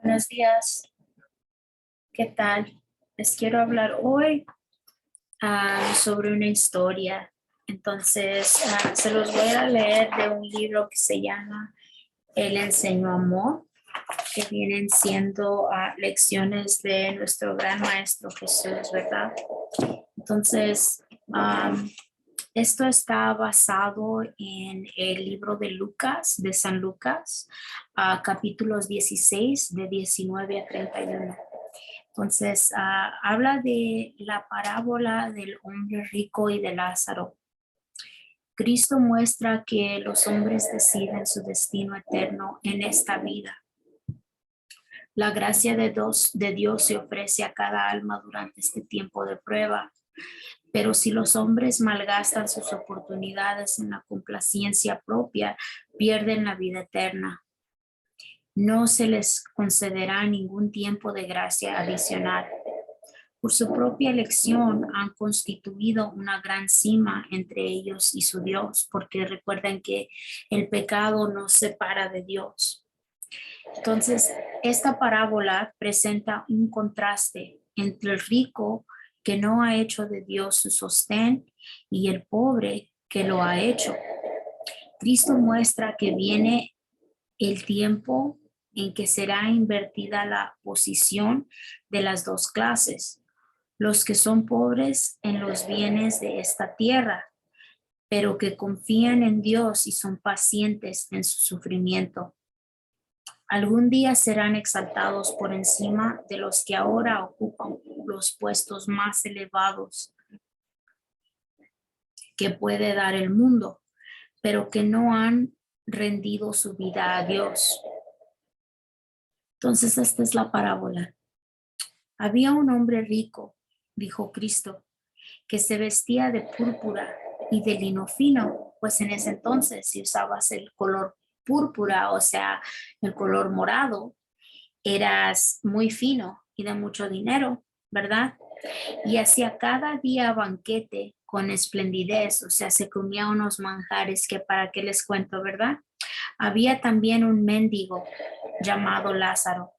Buenos días, ¿qué tal? Les quiero hablar hoy sobre una historia. Entonces, se los voy a leer de un libro que se llama El enseñó amor, que vienen siendo lecciones de nuestro gran maestro Jesús, ¿verdad? Entonces, esto está basado en el libro de Lucas, de San Lucas, capítulos 16, de 19 a 31. Entonces, habla de la parábola del hombre rico y de Lázaro. Cristo muestra que los hombres deciden su destino eterno en esta vida. La gracia de Dios se ofrece a cada alma durante este tiempo de prueba. Pero si los hombres malgastan sus oportunidades en la complacencia propia, pierden la vida eterna. No se les concederá ningún tiempo de gracia adicional. Por su propia elección han constituido una gran cima entre ellos y su Dios, porque recuerden que el pecado nos separa de Dios. Entonces, esta parábola presenta un contraste entre el rico que no ha hecho de Dios su sostén y el pobre que lo ha hecho. Cristo muestra que viene el tiempo en que será invertida la posición de las dos clases. Los que son pobres en los bienes de esta tierra, pero que confían en Dios y son pacientes en su sufrimiento. Algún día serán exaltados por encima de los que ahora ocupan los puestos más elevados que puede dar el mundo, pero que no han rendido su vida a Dios. Entonces, esta es la parábola. Había un hombre rico, dijo Cristo, que se vestía de púrpura y de lino fino, pues en ese entonces si usabas el color púrpura, o sea, el color morado, eras muy fino y de mucho dinero, ¿verdad? Y hacía cada día banquete con esplendidez, o sea, se comía unos manjares que para qué les cuento, ¿verdad? Había también un mendigo llamado Lázaro,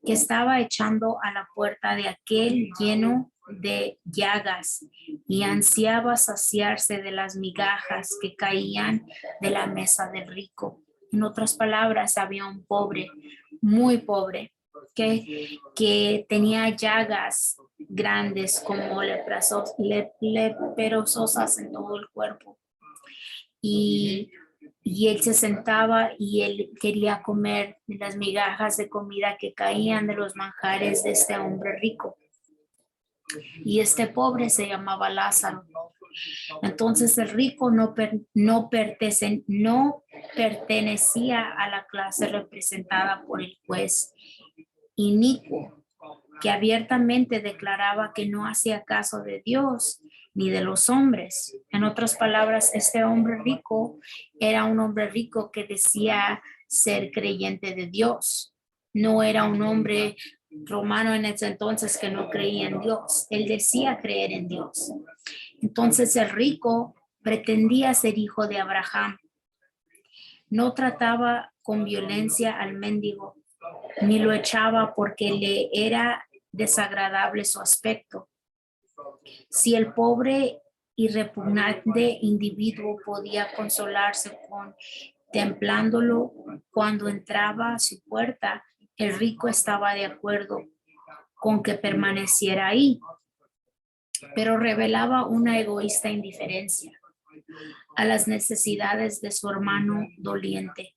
que estaba echando a la puerta de aquel lleno de llagas y ansiaba saciarse de las migajas que caían de la mesa del rico. En otras palabras, había un pobre, muy pobre, que tenía llagas grandes como leperosas en todo el cuerpo. Y él se sentaba y él quería comer de las migajas de comida que caían de los manjares de este hombre rico. Y este pobre se llamaba Lázaro. Entonces el rico no pertenecía a la clase representada por el juez inicuo, que abiertamente declaraba que no hacía caso de Dios ni de los hombres. En otras palabras, este hombre rico era un hombre rico que decía ser creyente de Dios. No era un hombre romano en ese entonces que no creía en Dios. Él decía creer en Dios. Entonces el rico pretendía ser hijo de Abraham. No trataba con violencia al mendigo, ni lo echaba porque le era desagradable su aspecto. Si el pobre y repugnante individuo podía consolarse contemplándolo cuando entraba a su puerta, el rico estaba de acuerdo con que permaneciera ahí, pero revelaba una egoísta indiferencia a las necesidades de su hermano doliente.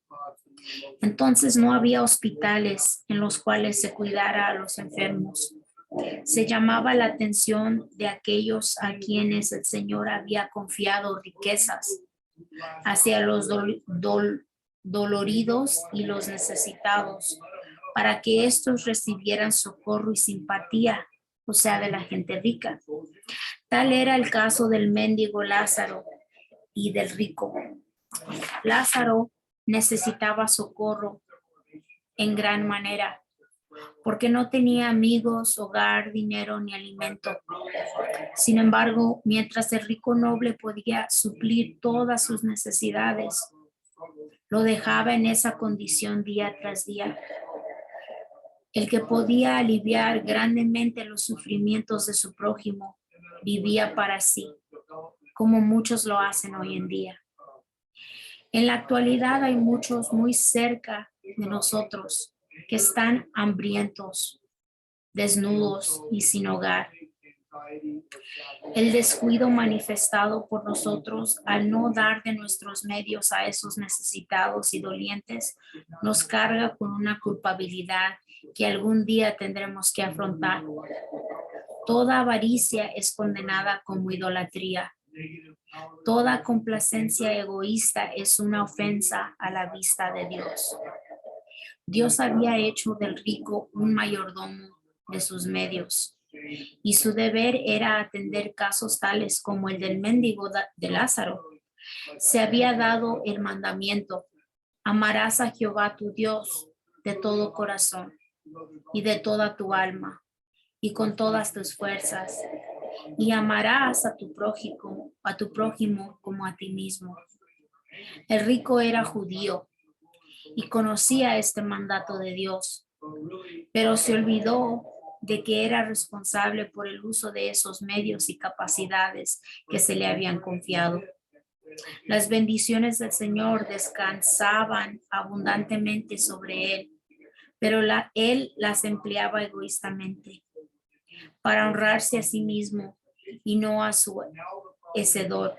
Entonces no había hospitales en los cuales se cuidara a los enfermos. Se llamaba la atención de aquellos a quienes el Señor había confiado riquezas, hacia los doloridos y los necesitados, para que éstos recibieran socorro y simpatía, o sea, de la gente rica. Tal era el caso del mendigo Lázaro y del rico. Lázaro necesitaba socorro en gran manera, porque no tenía amigos, hogar, dinero ni alimento. Sin embargo, mientras el rico noble podía suplir todas sus necesidades, lo dejaba en esa condición día tras día. El que podía aliviar grandemente los sufrimientos de su prójimo vivía para sí, como muchos lo hacen hoy en día. En la actualidad hay muchos muy cerca de nosotros que están hambrientos, desnudos y sin hogar. El descuido manifestado por nosotros al no dar de nuestros medios a esos necesitados y dolientes nos carga con una culpabilidad que algún día tendremos que afrontar. Toda avaricia es condenada como idolatría. Toda complacencia egoísta es una ofensa a la vista de Dios. Dios había hecho del rico un mayordomo de sus medios, y su deber era atender casos tales como el del mendigo de Lázaro. Se había dado el mandamiento: amarás a Jehová tu Dios de todo corazón y de toda tu alma y con todas tus fuerzas, y amarás a tu prójimo como a ti mismo. El rico era judío y conocía este mandato de Dios, pero se olvidó de que era responsable por el uso de esos medios y capacidades que se le habían confiado. Las bendiciones del Señor descansaban abundantemente sobre él, pero él las empleaba egoístamente para honrarse a sí mismo y no a su hacedor.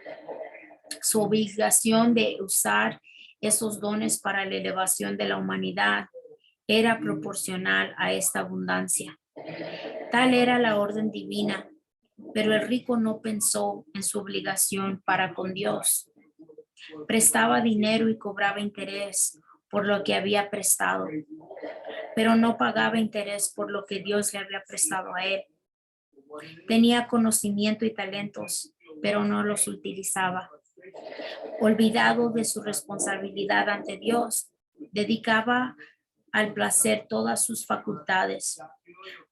Su obligación de usar esos dones para la elevación de la humanidad era proporcional a esta abundancia. Tal era la orden divina, pero el rico no pensó en su obligación para con Dios. Prestaba dinero y cobraba interés por lo que había prestado, pero no pagaba interés por lo que Dios le había prestado a él. Tenía conocimiento y talentos, pero no los utilizaba. Olvidado de su responsabilidad ante Dios, dedicaba al placer todas sus facultades,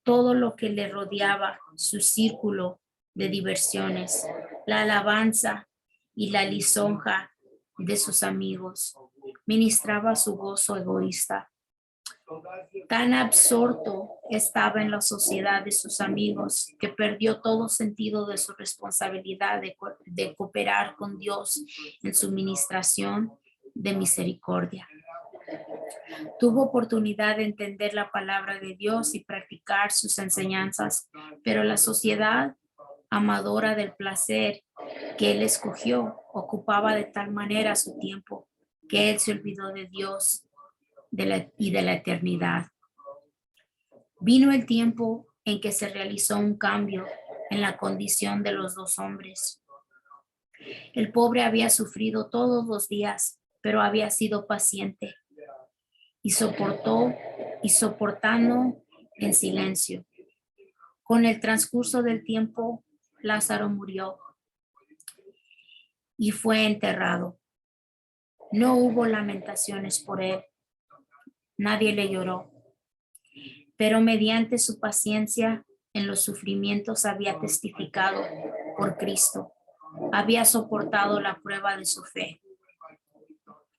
todo lo que le rodeaba, su círculo de diversiones, la alabanza y la lisonja de sus amigos. Ministraba su gozo egoísta. Tan absorto estaba en la sociedad de sus amigos que perdió todo sentido de su responsabilidad de cooperar con Dios en su ministración de misericordia. Tuvo oportunidad de entender la palabra de Dios y practicar sus enseñanzas, pero la sociedad amadora del placer que él escogió ocupaba de tal manera su tiempo que él se olvidó de Dios y de la eternidad. Vino el tiempo en que se realizó un cambio en la condición de los dos hombres. El pobre había sufrido todos los días, pero había sido paciente y soportando en silencio. Con el transcurso del tiempo, Lázaro murió y fue enterrado. No hubo lamentaciones por él. Nadie le lloró, pero mediante su paciencia en los sufrimientos había testificado por Cristo. Había soportado la prueba de su fe,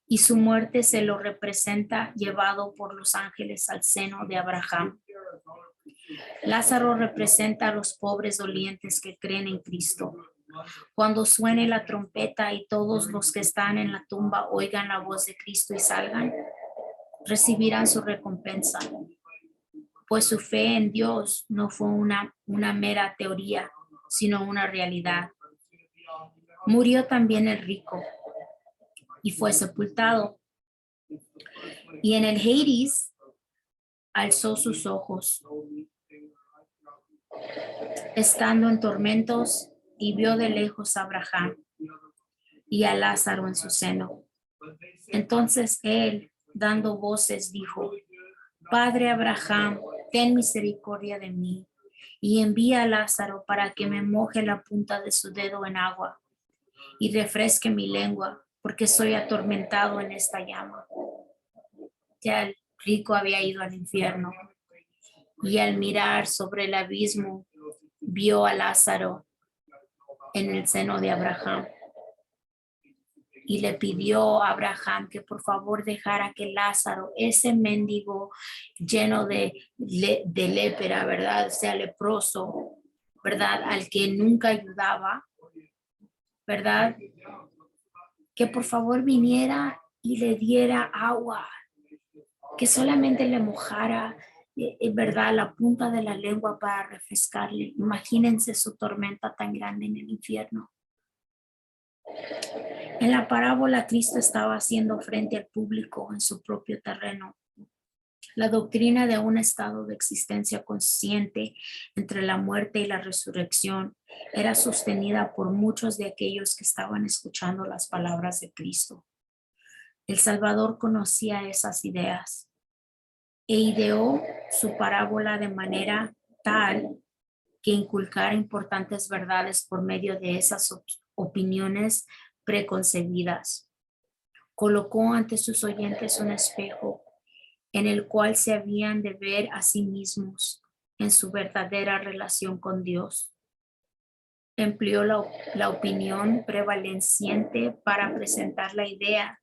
y su muerte se lo representa llevado por los ángeles al seno de Abraham. Lázaro representa a los pobres dolientes que creen en Cristo. Cuando suene la trompeta y todos los que están en la tumba oigan la voz de Cristo y salgan, recibirán su recompensa, pues su fe en Dios no fue una mera teoría, sino una realidad. Murió también el rico y fue sepultado. Y en el Hades alzó sus ojos, estando en tormentos, y vio de lejos a Abraham y a Lázaro en su seno. Entonces él, dando voces, dijo: Padre Abraham, ten misericordia de mí, y envía a Lázaro para que me moje la punta de su dedo en agua y refresque mi lengua, porque soy atormentado en esta llama. Ya el rico había ido al infierno, y al mirar sobre el abismo vio a Lázaro en el seno de Abraham. y le pidió a Abraham que por favor dejara que Lázaro, ese mendigo lleno de lepra, ¿verdad? O sea, leproso, ¿verdad? Al que nunca ayudaba, ¿verdad? Que por favor viniera y le diera agua, que solamente le mojara, ¿verdad? La punta de la lengua para refrescarle. Imagínense su tormenta tan grande en el infierno. En la parábola, Cristo estaba haciendo frente al público en su propio terreno. La doctrina de un estado de existencia consciente entre la muerte y la resurrección era sostenida por muchos de aquellos que estaban escuchando las palabras de Cristo. El Salvador conocía esas ideas e ideó su parábola de manera tal que inculcara importantes verdades por medio de esas opiniones preconcebidas. Colocó ante sus oyentes un espejo en el cual se habían de ver a sí mismos en su verdadera relación con Dios. Empleó la opinión prevaleciente para presentar la idea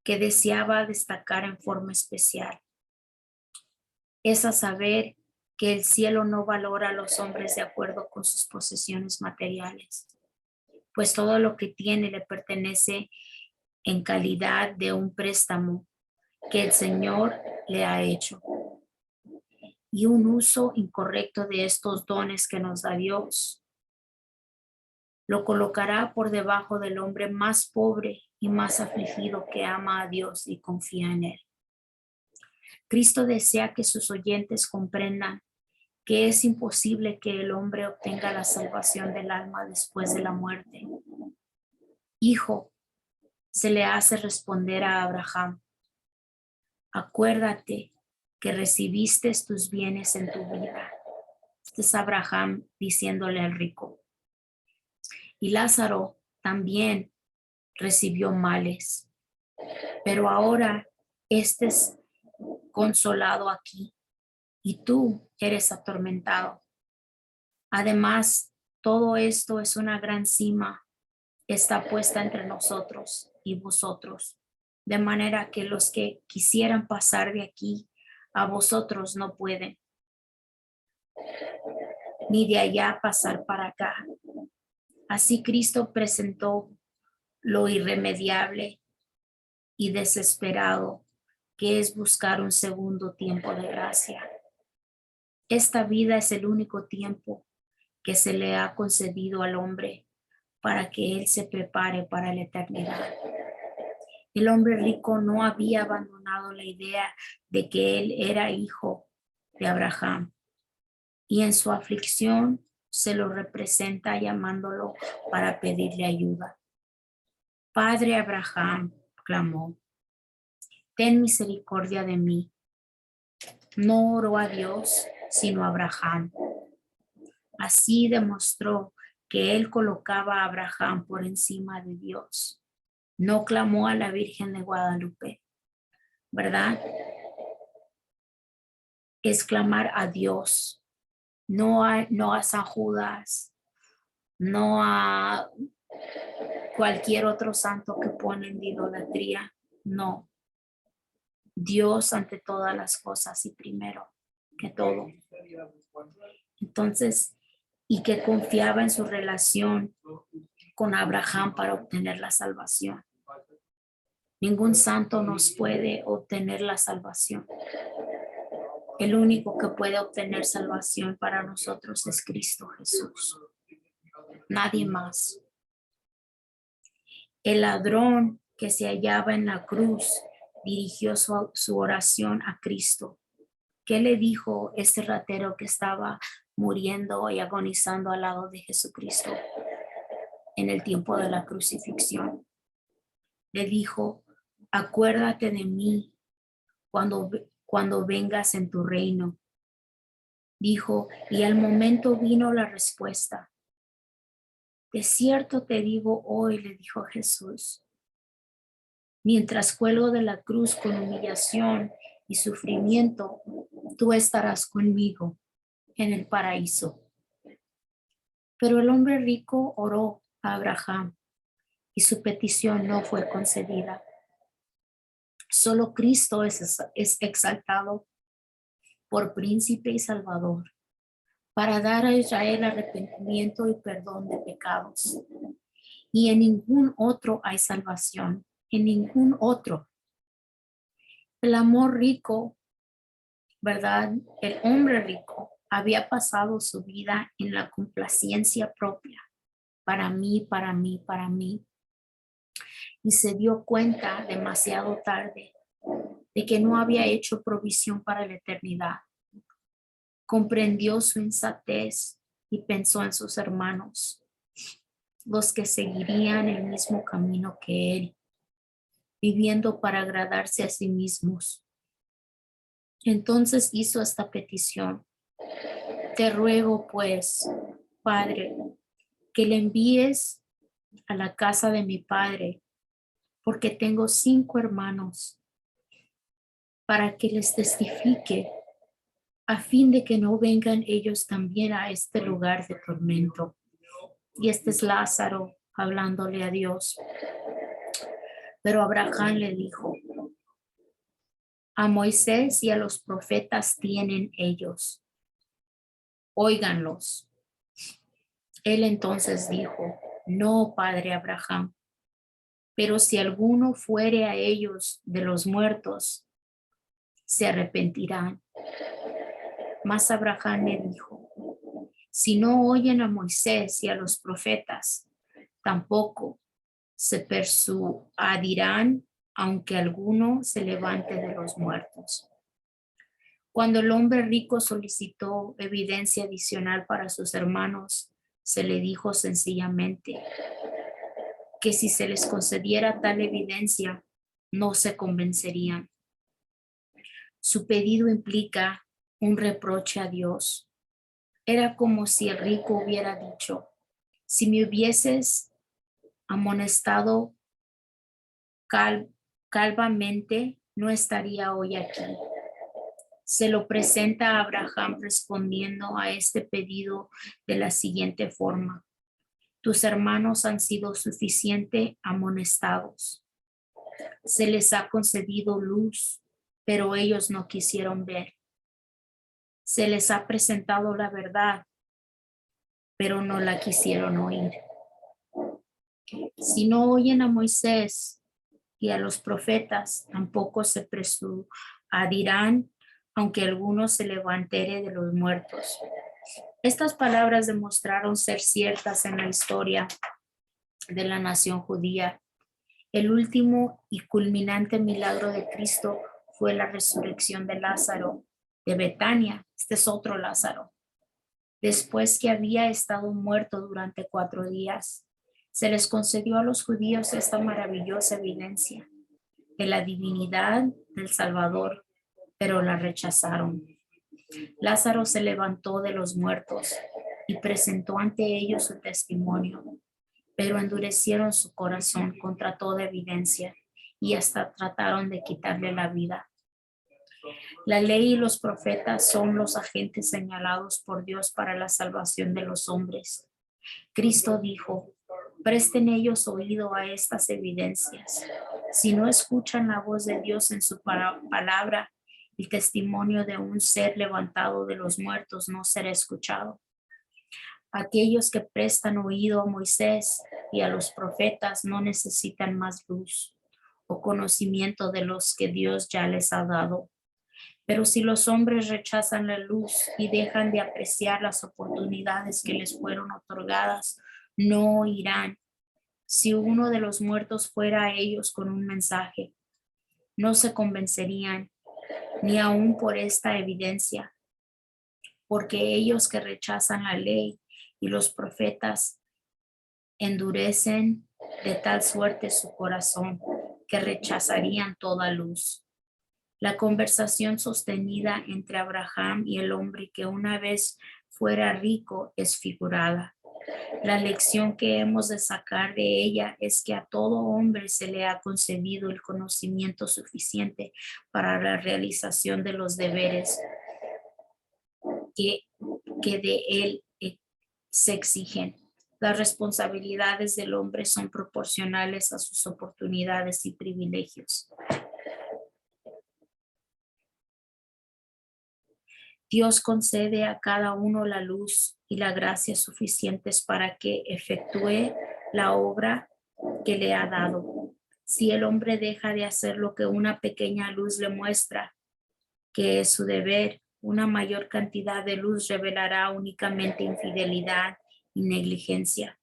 que deseaba destacar en forma especial. Es a saber que el cielo no valora a los hombres de acuerdo con sus posesiones materiales, pues todo lo que tiene le pertenece en calidad de un préstamo que el Señor le ha hecho. Y un uso incorrecto de estos dones que nos da Dios lo colocará por debajo del hombre más pobre y más afligido que ama a Dios y confía en Él. Cristo desea que sus oyentes comprendan que es imposible que el hombre obtenga la salvación del alma después de la muerte. Hijo, se le hace responder a Abraham, acuérdate que recibiste tus bienes en tu vida. Este es Abraham diciéndole al rico. Y Lázaro también recibió males, pero ahora este es consolado aquí y tú eres atormentado. Además, todo esto es una gran cima, está puesta entre nosotros y vosotros, de manera que los que quisieran pasar de aquí a vosotros no pueden, ni de allá pasar para acá. Así Cristo presentó lo irremediable y desesperado que es buscar un segundo tiempo de gracia. Esta vida es el único tiempo que se le ha concedido al hombre para que él se prepare para la eternidad. El hombre rico no había abandonado la idea de que él era hijo de Abraham y en su aflicción se lo representa llamándolo para pedirle ayuda. Padre Abraham, clamó, ten misericordia de mí. No oró a Dios, sino a Abraham. Así demostró que él colocaba a Abraham por encima de Dios. No clamó a la Virgen de Guadalupe, ¿verdad? Es clamar a Dios, no a San Judas, no a cualquier otro santo que ponen de idolatría, no. Dios ante todas las cosas y primero que todo. Entonces, y que confiaba en su relación con Abraham para obtener la salvación. Ningún santo nos puede obtener la salvación. El único que puede obtener salvación para nosotros es Cristo Jesús. Nadie más. El ladrón que se hallaba en la cruz dirigió su oración a Cristo. ¿Qué le dijo este ratero que estaba muriendo y agonizando al lado de Jesucristo en el tiempo de la crucifixión? Le dijo, acuérdate de mí cuando vengas en tu reino. Dijo, y al momento vino la respuesta. De cierto te digo hoy, le dijo Jesús, mientras cuelgo de la cruz con humillación y sufrimiento, tú estarás conmigo en el paraíso. Pero el hombre rico oró a Abraham y su petición no fue concedida. Solo Cristo es exaltado por príncipe y salvador para dar a Israel arrepentimiento y perdón de pecados. Y en ningún otro hay salvación, en ningún otro. El amor rico, ¿verdad? El hombre rico había pasado su vida en la complacencia propia, para mí, para mí, para mí. Y se dio cuenta demasiado tarde de que no había hecho provisión para la eternidad. Comprendió su insensatez y pensó en sus hermanos, los que seguirían el mismo camino que él, viviendo para agradarse a sí mismos. Entonces hizo esta petición: te ruego, pues, Padre, que le envíes a la casa de mi padre, porque tengo 5 hermanos, para que les testifique, a fin de que no vengan ellos también a este lugar de tormento. Y este es Lázaro hablándole a Dios. Pero Abraham le dijo: a Moisés y a los profetas tienen ellos, óiganlos. Él entonces dijo: no, padre Abraham, pero si alguno fuere a ellos de los muertos, se arrepentirán. Mas Abraham le dijo: si no oyen a Moisés y a los profetas, tampoco se persuadirán, aunque alguno se levante de los muertos. Cuando el hombre rico solicitó evidencia adicional para sus hermanos, se le dijo sencillamente que si se les concediera tal evidencia, no se convencerían. Su pedido implica un reproche a Dios. Era como si el rico hubiera dicho: si me hubieses amonestado calvamente, no estaría hoy aquí. Se lo presenta a Abraham respondiendo a este pedido de la siguiente forma: tus hermanos han sido suficiente amonestados. Se les ha concedido luz, pero ellos no quisieron ver. Se les ha presentado la verdad, pero no la quisieron oír. Si no oyen a Moisés y a los profetas, tampoco se persuadirán, aunque alguno se levantare de los muertos. Estas palabras demostraron ser ciertas en la historia de la nación judía. El último y culminante milagro de Cristo fue la resurrección de Lázaro de Betania. Este es otro Lázaro. Después que había estado muerto durante 4 días, se les concedió a los judíos esta maravillosa evidencia de la divinidad del Salvador, pero la rechazaron. Lázaro se levantó de los muertos y presentó ante ellos su testimonio, pero endurecieron su corazón contra toda evidencia y hasta trataron de quitarle la vida. La ley y los profetas son los agentes señalados por Dios para la salvación de los hombres. Cristo dijo: presten ellos oído a estas evidencias. Si no escuchan la voz de Dios en su palabra, el testimonio de un ser levantado de los muertos no será escuchado. Aquellos que prestan oído a Moisés y a los profetas no necesitan más luz o conocimiento de los que Dios ya les ha dado. Pero si los hombres rechazan la luz y dejan de apreciar las oportunidades que les fueron otorgadas, no oirán. Si uno de los muertos fuera a ellos con un mensaje, no se convencerían, ni aún por esta evidencia, porque ellos que rechazan la ley y los profetas endurecen de tal suerte su corazón que rechazarían toda luz. La conversación sostenida entre Abraham y el hombre que una vez fuera rico es figurada. La lección que hemos de sacar de ella es que a todo hombre se le ha concedido el conocimiento suficiente para la realización de los deberes que de él se exigen. Las responsabilidades del hombre son proporcionales a sus oportunidades y privilegios. Dios concede a cada uno la luz y la gracia suficientes para que efectúe la obra que le ha dado. Si el hombre deja de hacer lo que una pequeña luz le muestra, que es su deber, una mayor cantidad de luz revelará únicamente infidelidad y negligencia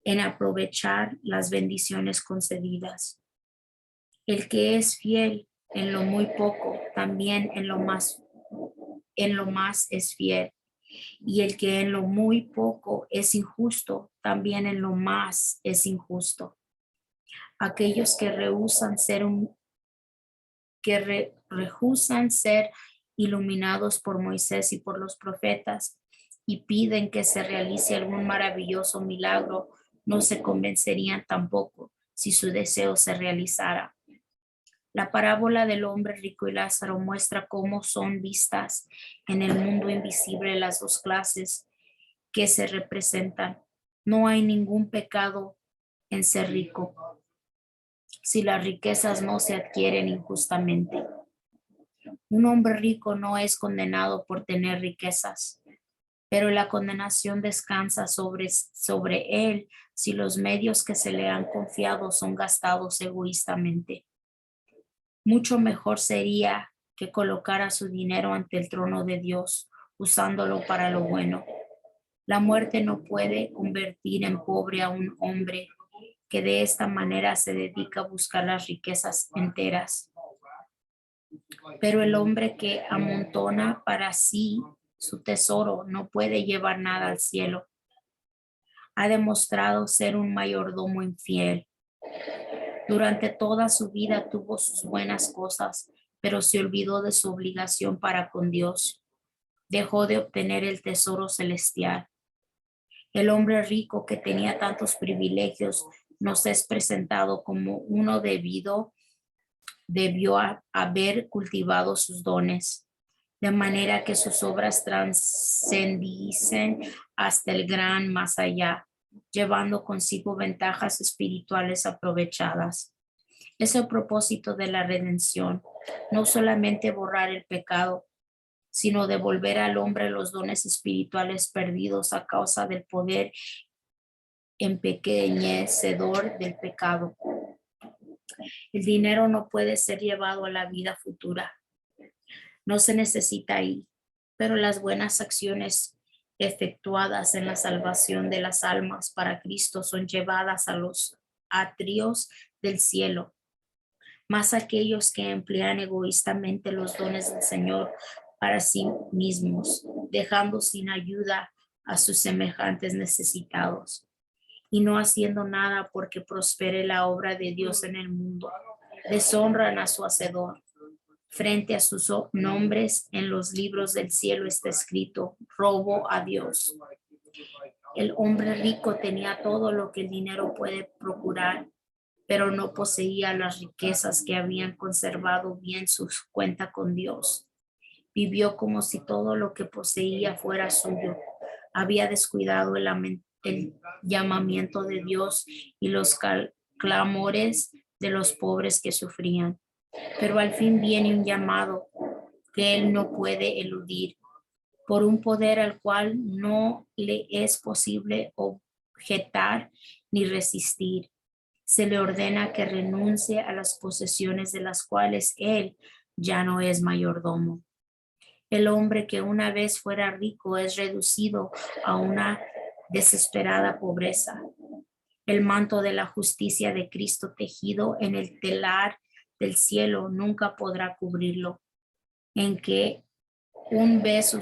en aprovechar las bendiciones concedidas. El que es fiel en lo muy poco, también en lo más es fiel. Y el que en lo muy poco es injusto, también en lo más es injusto. Aquellos que rehúsan ser iluminados por Moisés y por los profetas y piden que se realice algún maravilloso milagro, no se convencerían tampoco si su deseo se realizara. La parábola del hombre rico y Lázaro muestra cómo son vistas en el mundo invisible las dos clases que se representan. No hay ningún pecado en ser rico si las riquezas no se adquieren injustamente. Un hombre rico no es condenado por tener riquezas, pero la condenación descansa sobre él si los medios que se le han confiado son gastados egoístamente. Mucho mejor sería que colocara su dinero ante el trono de Dios, usándolo para lo bueno. La muerte no puede convertir en pobre a un hombre que de esta manera se dedica a buscar las riquezas enteras. Pero el hombre que amontona para sí su tesoro no puede llevar nada al cielo. Ha demostrado ser un mayordomo infiel. Durante toda su vida tuvo sus buenas cosas, pero se olvidó de su obligación para con Dios. Dejó de obtener el tesoro celestial. El hombre rico que tenía tantos privilegios nos es presentado como uno debió haber cultivado sus dones, de manera que sus obras trascendiesen hasta el gran más allá, llevando consigo ventajas espirituales aprovechadas. Es el propósito de la redención, no solamente borrar el pecado, sino devolver al hombre los dones espirituales perdidos a causa del poder empequeñecedor del pecado. El dinero no puede ser llevado a la vida futura. No se necesita ahí, pero las buenas acciones efectuadas en la salvación de las almas para Cristo son llevadas a los atrios del cielo. Más aquellos que emplean egoístamente los dones del Señor para sí mismos, dejando sin ayuda a sus semejantes necesitados y no haciendo nada porque prospere la obra de Dios en el mundo. Deshonran a su Hacedor. Frente a sus nombres en los libros del cielo está escrito: robo a Dios. El hombre rico tenía todo lo que el dinero puede procurar, pero no poseía las riquezas que habían conservado bien su cuenta con Dios. Vivió como si todo lo que poseía fuera suyo. Había descuidado el llamamiento de Dios y los clamores de los pobres que sufrían. Pero al fin viene un llamado que él no puede eludir, por un poder al cual no le es posible objetar ni resistir. Se le ordena que renuncie a las posesiones de las cuales él ya no es mayordomo. El hombre que una vez fuera rico es reducido a una desesperada pobreza. El manto de la justicia de Cristo tejido en el telar del cielo nunca podrá cubrirlo. El que una vez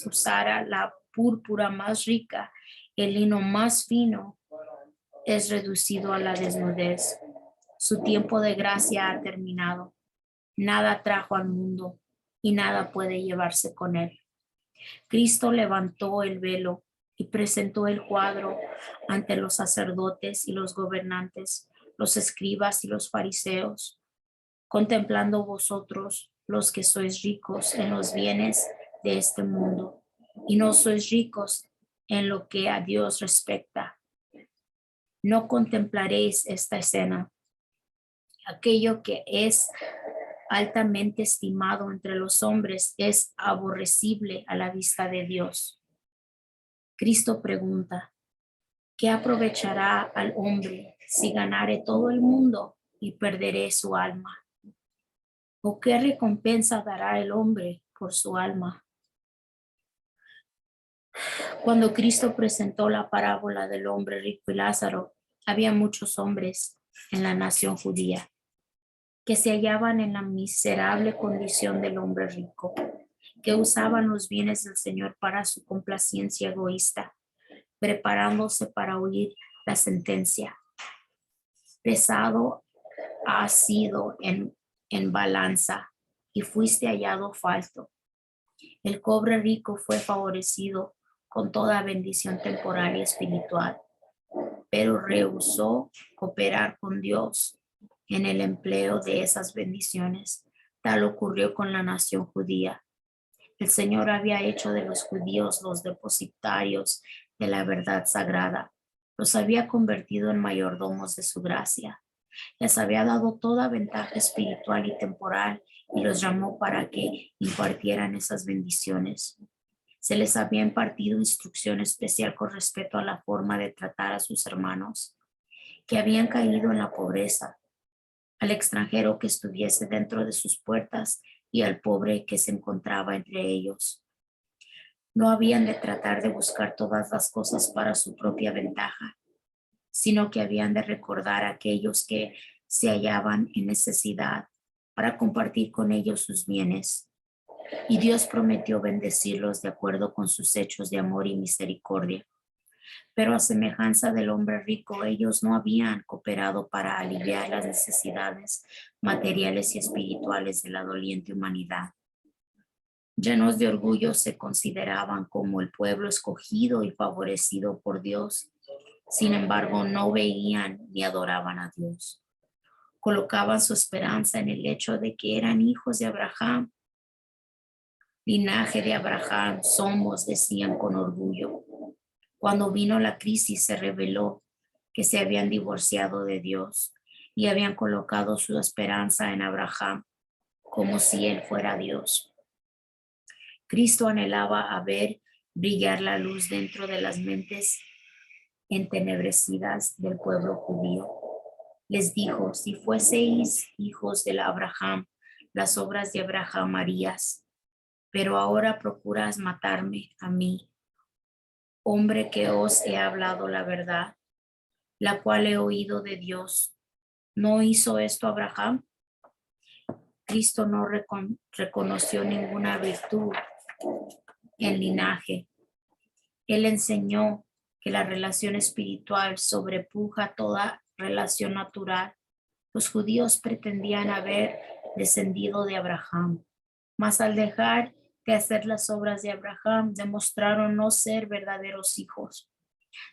usara la púrpura más rica, el lino más fino, es reducido a la desnudez. Su tiempo de gracia ha terminado. Nada trajo al mundo y nada puede llevarse con él. Cristo levantó el velo y presentó el cuadro ante los sacerdotes y los gobernantes, los escribas y los fariseos. Contemplando vosotros los que sois ricos en los bienes de este mundo, y no sois ricos en lo que a Dios respecta. No contemplaréis esta escena. Aquello que es altamente estimado entre los hombres es aborrecible a la vista de Dios. Cristo pregunta, ¿qué aprovechará al hombre si ganare todo el mundo y perderé su alma? ¿O qué recompensa dará el hombre por su alma? Cuando Cristo presentó la parábola del hombre rico y Lázaro, había muchos hombres en la nación judía que se hallaban en la miserable condición del hombre rico, que usaban los bienes del Señor para su complacencia egoísta, preparándose para oír la sentencia. Pesado has sido en balanza y fuiste hallado falto. El pobre rico fue favorecido con toda bendición temporal y espiritual, pero rehusó cooperar con Dios en el empleo de esas bendiciones. Tal ocurrió con la nación judía. El Señor había hecho de los judíos los depositarios de la verdad sagrada. Los había convertido en mayordomos de su gracia. Les había dado toda ventaja espiritual y temporal y los llamó para que impartieran esas bendiciones. Se les había impartido instrucción especial con respecto a la forma de tratar a sus hermanos que habían caído en la pobreza, al extranjero que estuviese dentro de sus puertas y al pobre que se encontraba entre ellos. No habían de tratar de buscar todas las cosas para su propia ventaja, sino que habían de recordar a aquellos que se hallaban en necesidad para compartir con ellos sus bienes. Y Dios prometió bendecirlos de acuerdo con sus hechos de amor y misericordia. Pero a semejanza del hombre rico, ellos no habían cooperado para aliviar las necesidades materiales y espirituales de la doliente humanidad. Llenos de orgullo, se consideraban como el pueblo escogido y favorecido por Dios. Sin embargo, no veían ni adoraban a Dios. Colocaban su esperanza en el hecho de que eran hijos de Abraham. Linaje de Abraham somos, decían con orgullo. Cuando vino la crisis, se reveló que se habían divorciado de Dios y habían colocado su esperanza en Abraham como si él fuera Dios. Cristo anhelaba a ver brillar la luz dentro de las mentes entenebrecidas del pueblo judío. Les dijo, si fueseis hijos de Abraham, las obras de Abraham harías, pero ahora procuras matarme a mí, hombre que os he hablado la verdad, la cual he oído de Dios. ¿No hizo esto Abraham? Cristo no reconoció ninguna virtud en linaje. Él enseñó que la relación espiritual sobrepuja toda relación natural. Los judíos pretendían haber descendido de Abraham, mas al dejar de hacer las obras de Abraham, demostraron no ser verdaderos hijos.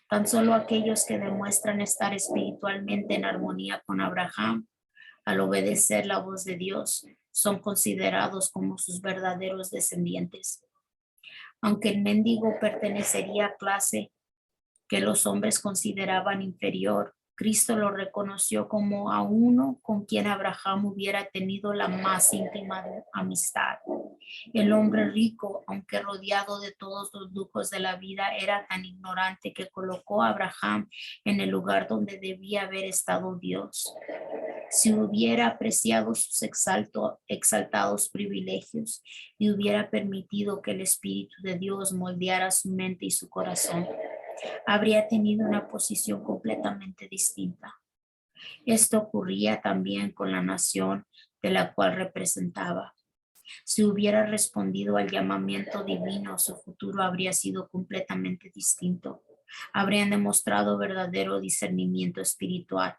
Tan solo aquellos que demuestran estar espiritualmente en armonía con Abraham, al obedecer la voz de Dios, son considerados como sus verdaderos descendientes. Aunque el mendigo pertenecería a clase que los hombres consideraban inferior, Cristo lo reconoció como a uno con quien Abraham hubiera tenido la más íntima amistad. El hombre rico, aunque rodeado de todos los lujos de la vida, era tan ignorante que colocó a Abraham en el lugar donde debía haber estado Dios. Si hubiera apreciado sus exaltados privilegios y hubiera permitido que el Espíritu de Dios moldeara su mente y su corazón, habría tenido una posición completamente distinta. Esto ocurría también con la nación de la cual representaba. Si hubiera respondido al llamamiento divino, su futuro habría sido completamente distinto. Habrían demostrado verdadero discernimiento espiritual.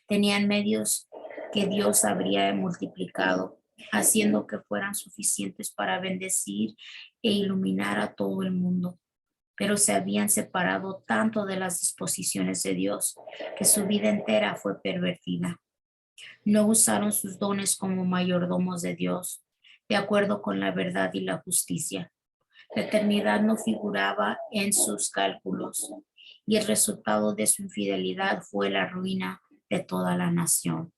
Tenían medios que Dios habría multiplicado, haciendo que fueran suficientes para bendecir e iluminar a todo el mundo. Pero se habían separado tanto de las disposiciones de Dios que su vida entera fue pervertida. No usaron sus dones como mayordomos de Dios, de acuerdo con la verdad y la justicia. La eternidad no figuraba en sus cálculos y el resultado de su infidelidad fue la ruina de toda la nación.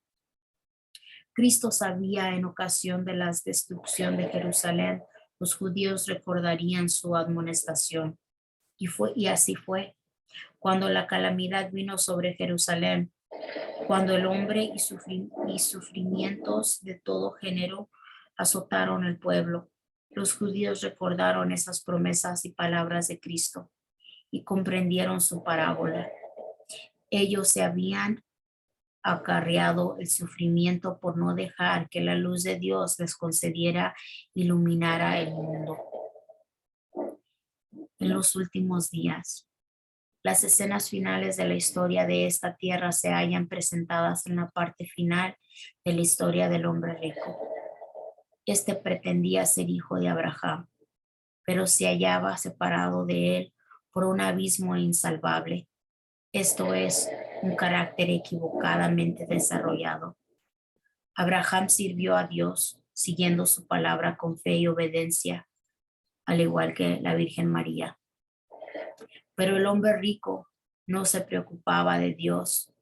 Cristo sabía en ocasión de la destrucción de Jerusalén, los judíos recordarían su amonestación. Y así fue. Cuando la calamidad vino sobre Jerusalén, cuando el hombre y sufrimientos de todo género azotaron el pueblo, los judíos recordaron esas promesas y palabras de Cristo y comprendieron su parábola. Ellos se habían acarreado el sufrimiento por no dejar que la luz de Dios les concediera iluminara el mundo. En los últimos días, las escenas finales de la historia de esta tierra se hallan presentadas en la parte final de la historia del hombre rico. Este pretendía ser hijo de Abraham, pero se hallaba separado de él por un abismo insalvable. Esto es, un carácter equivocadamente desarrollado. Abraham sirvió a Dios siguiendo su palabra con fe y obediencia, al igual que la Virgen María. Pero el hombre rico no se preocupaba de Dios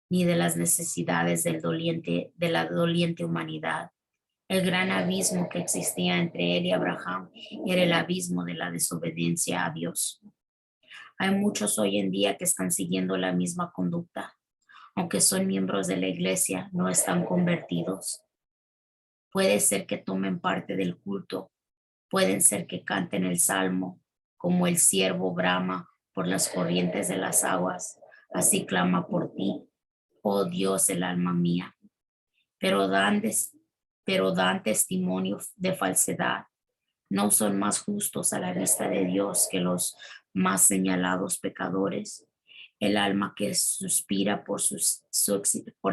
ni de las necesidades de la doliente humanidad. El gran abismo que existía entre él y Abraham era el abismo de la desobediencia a Dios. Hay muchos hoy en día que están siguiendo la misma conducta. Aunque son miembros de la iglesia, no están convertidos. Puede ser que tomen parte del culto, pueden ser que canten el salmo, como el siervo brama por las corrientes de las aguas, así clama por ti, oh Dios, el alma mía. Pero dan testimonio de falsedad. No son más justos a la vista de Dios que los más señalados pecadores. El alma que suspira por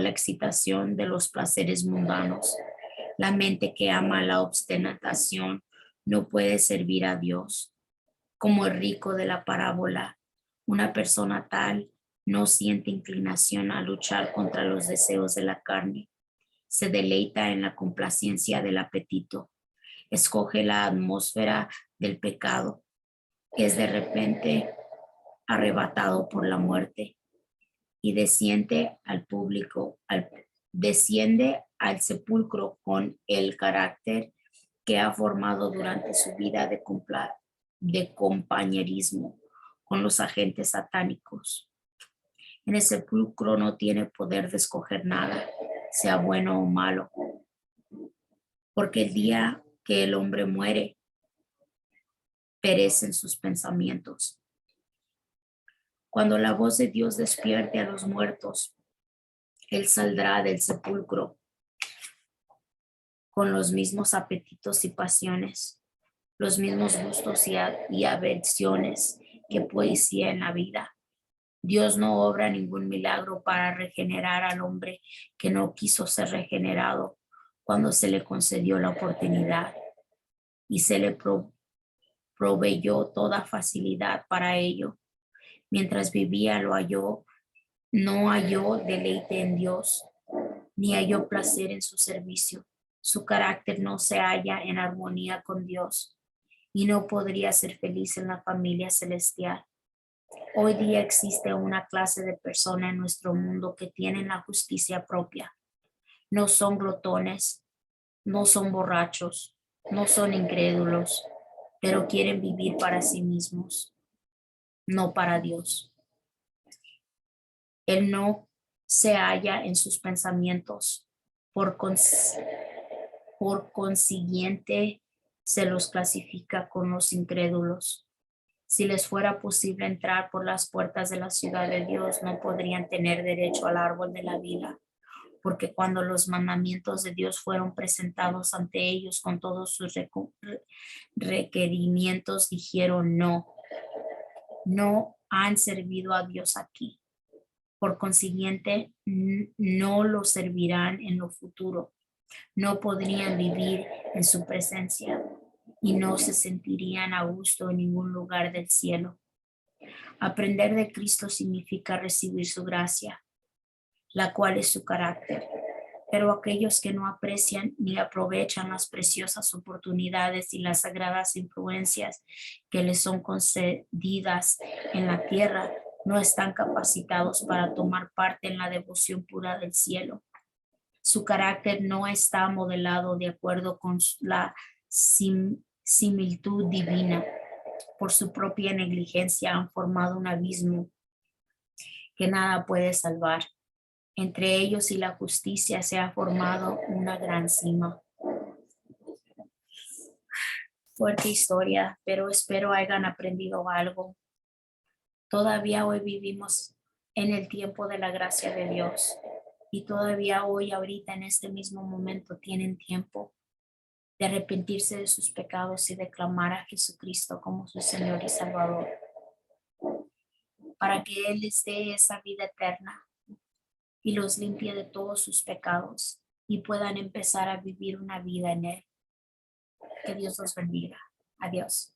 la excitación de los placeres mundanos. La mente que ama la ostentación no puede servir a Dios. Como el rico de la parábola, una persona tal no siente inclinación a luchar contra los deseos de la carne. Se deleita en la complacencia del apetito. Escoge la atmósfera del pecado. Es de repente arrebatado por la muerte y desciende al sepulcro con el carácter que ha formado durante su vida de compañerismo con los agentes satánicos. En el sepulcro no tiene poder de escoger nada, sea bueno o malo, porque el día que el hombre muere, perecen sus pensamientos. Cuando la voz de Dios despierte a los muertos, Él saldrá del sepulcro con los mismos apetitos y pasiones, los mismos gustos y aversiones que poesía en la vida. Dios no obra ningún milagro para regenerar al hombre que no quiso ser regenerado cuando se le concedió la oportunidad y se le proveyó toda facilidad para ello. Mientras vivía no halló deleite en Dios, ni halló placer en su servicio. Su carácter no se halla en armonía con Dios y no podría ser feliz en la familia celestial. Hoy día existe una clase de personas en nuestro mundo que tienen la justicia propia. No son glotones, no son borrachos, no son incrédulos, pero quieren vivir para sí mismos, no para Dios. Él no se halla en sus pensamientos. Por consiguiente, se los clasifica con los incrédulos. Si les fuera posible entrar por las puertas de la ciudad de Dios, no podrían tener derecho al árbol de la vida, porque cuando los mandamientos de Dios fueron presentados ante ellos con todos sus requerimientos, dijeron no han servido a Dios aquí. Por consiguiente, no lo servirán en lo futuro. No podrían vivir en su presencia y no se sentirían a gusto en ningún lugar del cielo. Aprender de Cristo significa recibir su gracia, la cual es su carácter. Pero aquellos que no aprecian ni aprovechan las preciosas oportunidades y las sagradas influencias que les son concedidas en la tierra, no están capacitados para tomar parte en la devoción pura del cielo. Su carácter no está modelado de acuerdo con la similitud divina. Por su propia negligencia han formado un abismo que nada puede salvar. Entre ellos y la justicia se ha formado una gran cima. Fuerte historia, pero espero hayan aprendido algo. Todavía hoy vivimos en el tiempo de la gracia de Dios y todavía hoy, ahorita, en este mismo momento, tienen tiempo de arrepentirse de sus pecados y de clamar a Jesucristo como su Señor y Salvador, para que Él les dé esa vida eterna y los limpie de todos sus pecados y puedan empezar a vivir una vida en Él. Que Dios los bendiga. Adiós.